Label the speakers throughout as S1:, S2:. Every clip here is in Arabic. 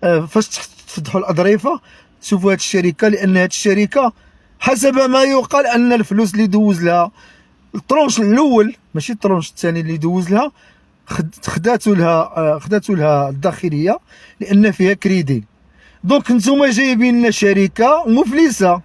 S1: فاش تفتحوا الاظرفه شوفوا هذه الشركه، لان هذه الشركه حسب ما يقال ان الفلوس اللي دوز لها الطرونش الاول ماشي الطرونش الثاني اللي دوز لها خداتو لها الداخليه لان فيها كريدي. دونك نتوما جايبين لنا شركه مفلسه،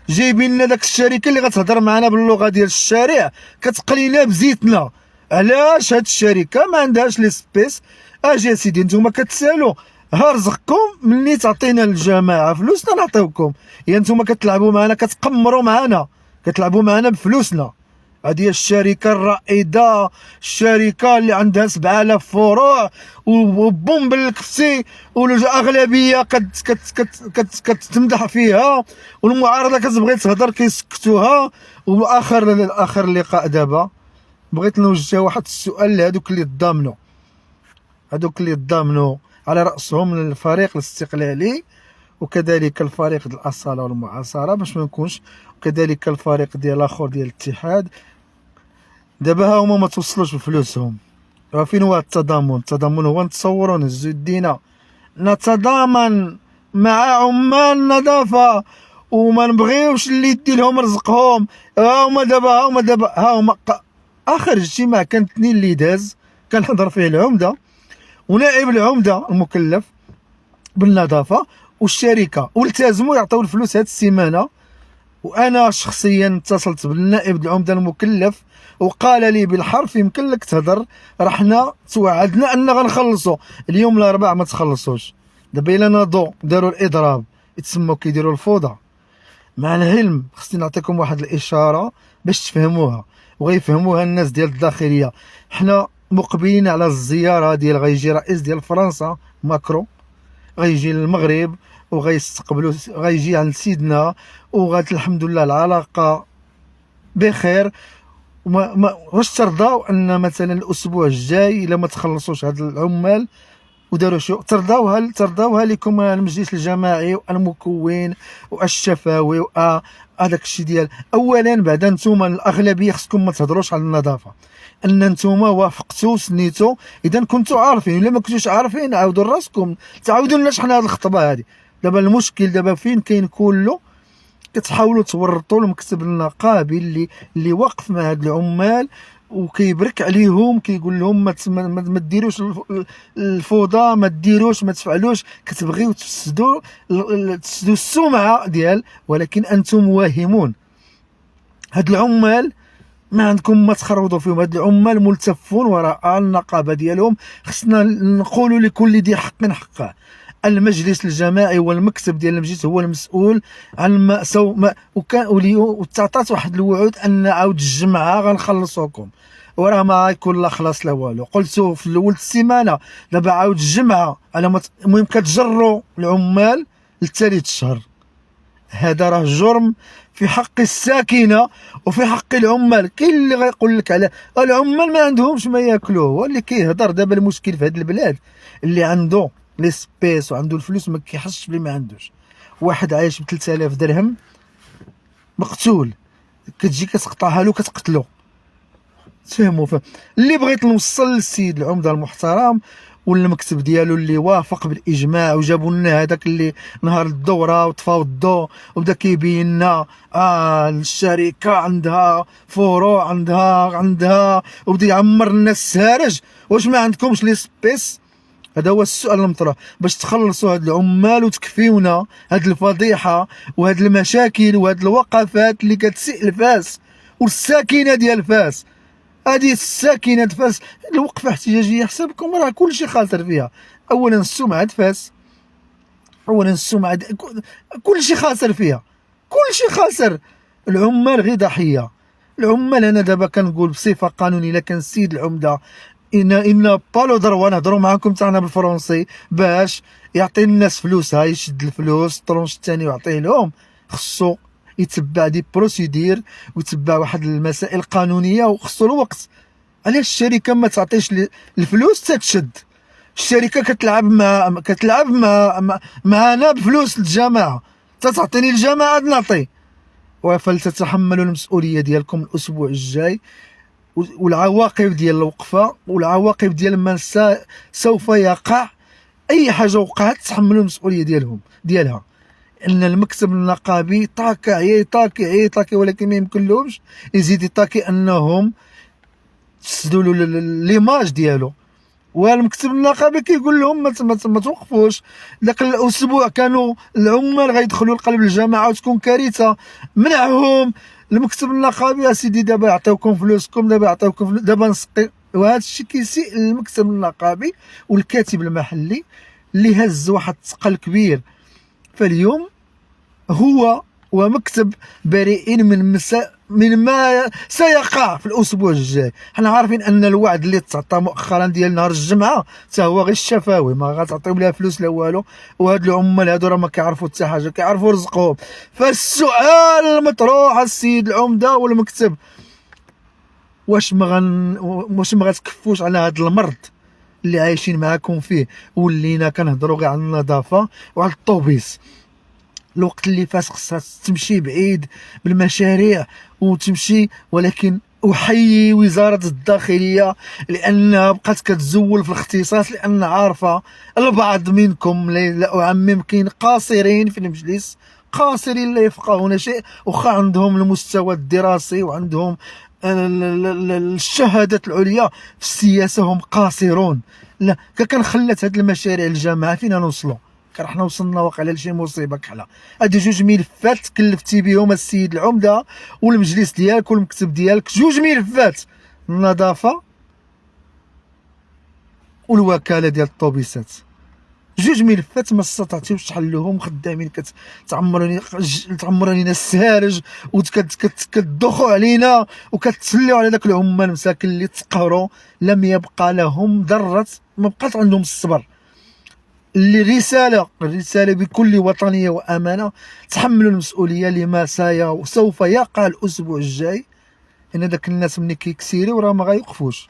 S1: جايبين لنا داك الشركه اللي غتهضر معنا باللغه ديال الشارع كتقلينا بزيتنا. علاش هاد الشركه ما عندهاش لي سبيس؟ اجي سيدي نتوما كتسالوا ها رزقكم ملي تعطينا الجماعه فلوسنا نعطيوكم، يا نتوما كتلعبوا معنا كتقمروا معنا كتلعبوا معنا بفلوسنا. هذه الشركه الرائده، الشركه اللي عندها 7000 فروع وبوم بالكفتي، والاغلبيه كتمدح فيها، والمعارضه كتبغي تهضر كيسكتوها. واخر اللقاء دابا بغيت نوجه واحد السؤال لهذوك اللي تضامنوا على راسهم الفريق الاستقلالي وكذلك الفريق ديال الاصاله والمعاصره باش ما نكونش، وكذلك الفريق ديال الاخر ديال الاتحاد. دابا ها هما ما توصلوش بفلوسهم. فين هو التضامن هو نتصوروا نهزو يدينا نتضامن مع عمال النظافه وما نبغيوش اللي يدي لهم رزقهم. ها هما اخر اجتماع كان الاثنين اللي داز كنحضر فيه العمده ونائب العمده المكلف بالنظافه والشركه، والتزموا يعطيو الفلوس هاد السيمانه. وانا شخصيا اتصلت بالنائب العمده المكلف وقال لي بالحرف يمكن لك تهضر، راه حنا توعدنا ان غنخلصوا اليوم الاربعاء ما تخلصوش. دابا الا ناضوا داروا الاضراب يتسموا كيديروا الفوضى. مع العلم خصني نعطيكم واحد الاشاره باش تفهموها وغيفهموها الناس ديال الداخليه. حنا مقبلين على الزياره ديال غيجي رئيس ديال فرنسا ماكرون، غيجي للمغرب وغيستقبلوا غيجي عند سيدنا، وغاد الحمد لله العلاقه بخير. واش ترضاو ان مثلا الاسبوع الجاي الا ما تخلصوش هاد العمال وداروا شو ترضاوها لكم المجلس الجماعي والمكون والشفاوي هذاك الشيء ديال اولا. بعدا نتوما الاغلبيه خصكم ما تهضروش على النظافه، ان نتوما وافقتوا سنيتوا. اذا كنتوا عارفين ولا ما كنتوش عارفين عاودوا راسكم تعاودوا لنا شحال هاد الخطبه هذه. دابا المشكل دابا فين كاين كله كتحاولوا تورطوا المكتب النقابي اللي واقف مع هاد العمال وكيبرك عليهم، كيقول لهم ما ديروش الفوضى، ما ديروش ما تفعلوش، كتبغيو تفسدوا السمعه ديال. ولكن انتم واهمون. هاد العمال ما عندكم ما تخربطوا فيهم، هاد العمال ملتفون وراء النقابه ديالهم. خصنا نقولوا لكل ذي حق حقه. المجلس الجماعي والمكتب ديال المجلس هو المسؤول عن ما وتعطات واحد الوعود ان عاود الجمعه غنخلصوكم، وراه ما يكون لا خلاص لا والو. قلتو في الاول السيمانه، دابا عاود الجمعه على المهم كتجروا العمال لثالث الشهر. هذا راه جرم في حق الساكنه وفي حق العمال. كاين اللي غيقول لك على العمال ما عندهمش ما ياكلوه، هو اللي كيهضر. دابا المشكل في هذه البلاد اللي عنده لي سبيس وعنده الفلوس ما كيحسش بلي ما عندوش. واحد عايش ب 3000 درهم مقتول، كتجي كتقطعها له كتقتلو. تفهموا؟ اللي بغيت نوصل للسيد العمده المحترم والمكتب ديالو اللي وافق بالاجماع وجابوا لنا هذاك اللي نهار الدوره وتفاوضوا وبدا كيبين لنا الشركه عندها فروع عندها وبدا يعمر لنا السارج. واش ما عندكمش لي سبيس؟ هذا هو السؤال المطروح باش تخلصوا هاد العمال وتكفيونا هاد الفضيحه وهاد المشاكل وهاد الوقفات اللي كتسيء لفاس والساكنه ديال فاس. هذه الساكنه فاس الوقفه احتجاجيه حسابكم راه كلشي خاسر فيها. اولا السمعه فاس، كلشي خاسر فيها، كلشي خاسر. العمال غير ضحيه. العمال انا دابا كنقول بصفه قانونيه الا كان السيد العمده ان بالو ضروا نهضروا معاكم تاعنا بالفرنسي باش يعطي الناس فلوسها، يشد الفلوس الطرونش الثاني ويعطيه لهم. خصو يتبع دي بروسيدير ويتبع واحد المسائل قانونيه وخصو الوقت. علاش الشركه ما تعطيش الفلوس تتشد؟ الشركه كتلعب معنا بفلوس الجماعه، تعطيني الجماعه نعطي. فلتتحملوا المسؤوليه ديالكم الاسبوع الجاي والعواقب ديال الوقفه والعواقب ديال ما سوف يقع اي حاجه وقعت تحملوا المسؤوليه ديالها. ان المكتب النقابي طاكي ولكن ما يمكنلهمش يزيد يطاكي انهم تسدوا له ليماج ديالو. والمكتب النقابي كيقول لهم ما توقفوش. ذاك الاسبوع كانوا العمال غيدخلوا لقلب الجامعه وتكون كارثه، منعهم المكتب النقابي. اسيدي دابا يعطيوكم فلوسكم، دابا نسقي. وهذا الشيء كيسيء للمكتب النقابي والكاتب المحلي اللي هز واحد الثقل كبير. فاليوم هو ومكتب بريئين من ما سيقع في الاسبوع الجاي. حنا عارفين ان الوعد اللي تعطى مؤخرا ديال نهار الجمعه حتى هو غير الشفاوي، ما غتعطيو لا فلوس لا والو. وهاد العمال هادو راه ما كيعرفوا حتى حاجه، كيعرفوا رزقهم. فالسؤال المطروح السيد العمده والمكتب، واش ما غتكفوش على هاد المرض اللي عايشين معاكم فيه؟ ولينا كنهضروا غير على النظافه وعلى الطوبيس. الوقت اللي فات خصها تمشي بعيد بالمشاريع وتمشي. ولكن احيي وزاره الداخليه لانها بقات كتزول في الاختصاص، لان عارفه البعض منكم لا اعمم كاين قاصرين في المجلس، قاصرين لا يفقهون شيء، وخا عندهم المستوى الدراسي وعندهم الشهادات العليا في السياسه، هم قاصرون. لا كنخلت هاد المشاريع الجامعه فينا نوصلوا؟ حنا وصلنا واقع لشي مصيبه كحله. هادي 2 ملفات كلفتي بهم السيد العمده والمجلس ديالك والمكتب ديالك، 2 ملفات: النظافه والوكاله ديال الطوبيسات. 2 ملفات ما استطعتوش تحلوهم، خدامين تعمروا لينا السهارج وكتدخوا علينا وكتسليو على داك العمال مساكن اللي تقهروا لم يبقى لهم ذره، ما بقات عندهم الصبر. الرسالة بكل وطنية وأمانة: تحملوا المسؤولية لما سوف يقع الأسبوع الجاي. إن داك الناس ملي كيكسيريو راه ما غيوقفوش.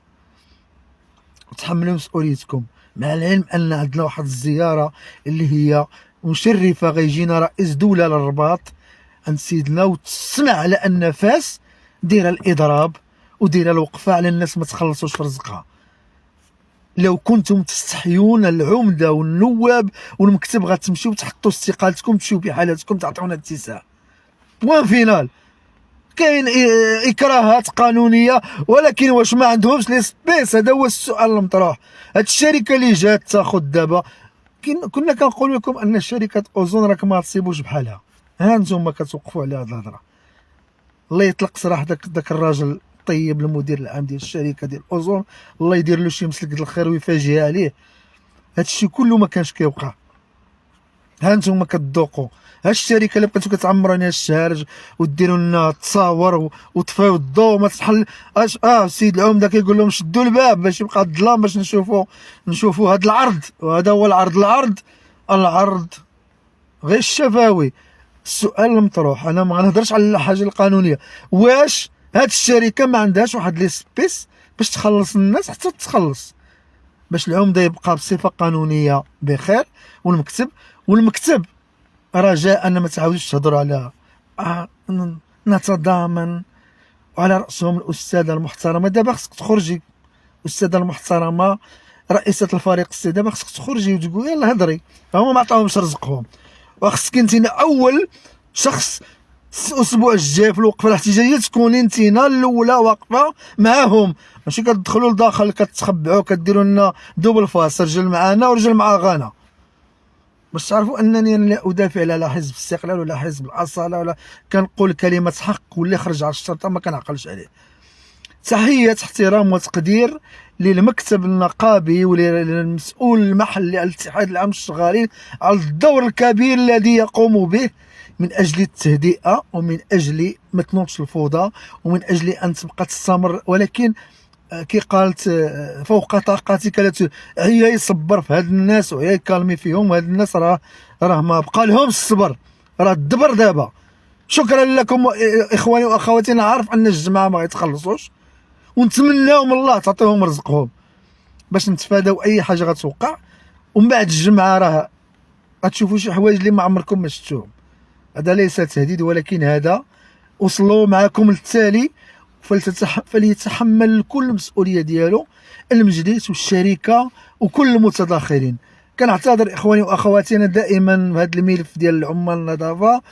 S1: تحملوا مسؤوليتكم، مع العلم أن عندنا واحد الزيارة اللي هي مشرفة، غيجينا رئيس دولة للرباط عند سيدنا، وتسمع على أن فاس دايرة الإضراب ودايرة الوقفة على الناس ما تخلصوش في رزقها. لو كنتم تستحيون العمده والنواب والمكتب غتمشيو تحطوا استقالتكم، تمشيو بحالاتكم، تعطونا اتساع. بوان فينال. كاين اكراهات قانونيه، ولكن واش ما عندهمش لي سبيس؟ هذا هو السؤال المطروح. هاد الشركه اللي جات تاخذ دابا، كنا كنقول لكم ان شركه اوزون راك ما تصيبوش بحالها. ها انتم كتوقفوا على هاد الهضره. الله يطلق سراح داك الراجل طيب، المدير العام ديال الشركه ديال اوزون، الله يدير له شي مسلك ديال الخير ويفاجئ عليه. هادشي كله ما كانش كيوقع. ها انتم كتذوقوا. ها الشركه اللي بقيتو كتعمروا لنا الشهارج وديروا لنا تصاور وطفيو الضوء ما تحل. السيد العمده كيقول لهم شدوا الباب باش يبقى الظلام باش نشوفوا هاد العرض. وهذا هو العرض غير الشفاوي. السؤال المطروح، انا ما غنهضرش على الحاجه القانونيه، واش هاد الشركه ما عندهاش واحد لي سبيس باش تخلص الناس حتى تخلص، باش العمده يبقى بصفه قانونيه بخير، والمكتب رجاء ان ما تعاودوش تهضروا على نتضامن، وعلى راسهم الاستاذه المحترمه. دابا خصك تخرجي الاستاذه المحترمه رئيسه الفريق السيده، دابا خصك تخرجي وتقولي يلاه هضري، هما ما عطاوهمش رزقهم. وخصك انت اول شخص الاسبوع الجاي في الوقفه الاحتجاجيه تكوني انت الاولى واقفه معاهم، ماشي كتدخلوا لداخل كتخبعوا كديروا لنا دوبل فاس، رجل معانا ورجل مع غانا. باش تعرفوا انني لا ادافع على حزب الاستقلال ولا حزب الاصاله، ولا كنقول كلمه حق، واللي خرج على الشرطه ما كنعقلش عليه. تحيه احترام وتقدير للمكتب النقابي وللمسؤول المحلي الاتحاد العام للشغالين على الدور الكبير الذي يقوم به من اجل التهدئه، ومن اجل ما تنوضش الفوضى، ومن اجل ان تبقى تستمر. ولكن كي قالت فوق طاقتك لا هي يصبر في هاد الناس وهي يكالمي فيهم. هاد الناس راه ما بقى لهمش الصبر، راه الدبر دابا. شكرا لكم اخواني واخواتي، انا عارف ان الجماعه ما غيتخلصوش، ونتمناو من الله تعطيهم رزقهم باش نتفاداو اي حاجه غتوقع. ومن بعد الجمعه راه غتشوفوا شي حوايج اللي ما عمركم ما شفتوهم. هذا ليس تهديد، ولكن هذا وصلوا معكم للتالي. فليتحمل كل المسؤوليه ديالو، المجلس والشركه وكل المتداخلين. كنعتذر اخواني واخواتي، انا دائما في هذا الملف ديال العمال النظافه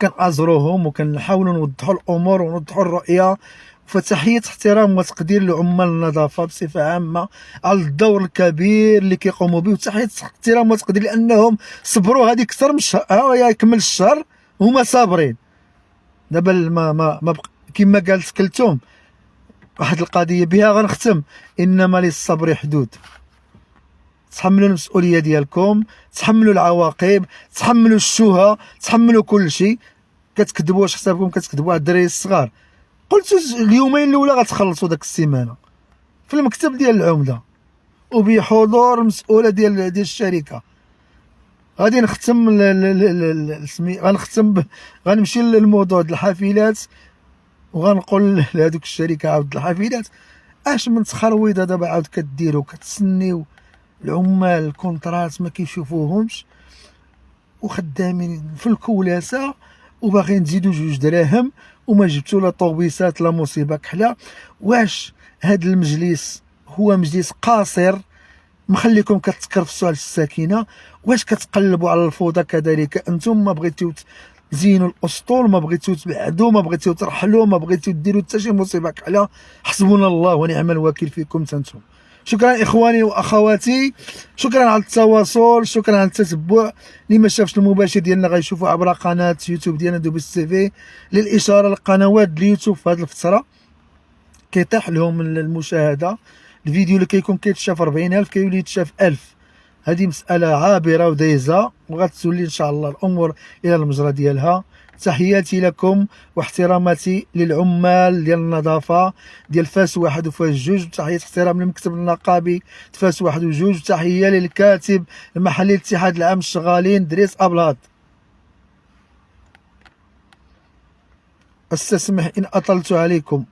S1: كنعذروهم وكنحاولوا نوضحوا الامور ونوضحوا الرؤيه. فتحيه احترام وتقدير لعمال النظافه بصفه عامه على الدور الكبير اللي كيقوموا به، وتحيه احترام وتقدير لانهم صبروا هذه اكثر من شهر، يكمل الشهر هما صابرين. دابا كما قالت كلثوم واحد القضيه بها غنختم: انما للصبر حدود. تحملوا المسؤوليه ديالكم، تحملوا العواقب، تحملوا الشوهه، تحملوا كل شيء. كتكذبوا واش حسابكم كتكذبوا على الدراري الصغار؟ قلتوا اليومين الاولى غتخلصوا داك السيمانه في المكتب ديال العمده وبحضور المسؤوله ديال الشركه. غادي نختم غنمشي للموضوع ديال الحافلات وغنقول لهذوك الشركه عاود الحافلات: اش من تخرويضه دابا عاود كديروا كتسنيو العمال الكونطرات ما كيشوفوهمش وخدامين في الكولاسه وباغيين تزيدوا 2 دراهم وما جبتوا لا طوبيسات لا مصيبه كحله. واش هذا المجلس هو مجلس قاصر مخليكم كتكرفسوا على الساكنه؟ واش كتقلبوا على الفوضى كذلك انتم؟ ما بغيتيو تزينوا الاسطول، ما بغيتيو تبعدوا، ما بغيتيو ترحلوا، ما بغيتيو ديروا حتى شي مصيبه كحله. حسبنا الله ونعم الوكيل فيكم انتم. شكرا اخواني واخواتي، شكرا على التواصل، شكرا على التتبع. اللي ما شافش المباشر ديالنا غيشوفوا عبر قناه يوتيوب ديالنا دوبيس تي في. للاشاره للقنوات اليوتيوب في هذه الفتره كيطيح لهم المشاهده، الفيديو اللي كيكون كيتشاف 40,000 كيولي يتشاف 1000. هذه مساله عابره ودايزه وغتولي ان شاء الله الامور الى المجرى ديالها. تحياتي لكم واحتراماتي للعمال ديال النظافه ديال فاس 1 وفاس 2، تحيه احترام للمكتب النقابي فاس 1 و 2، وتحيه للكاتب المحلي الاتحاد العام الشغالين دريس ابلاط. استسمح ان اطلت عليكم.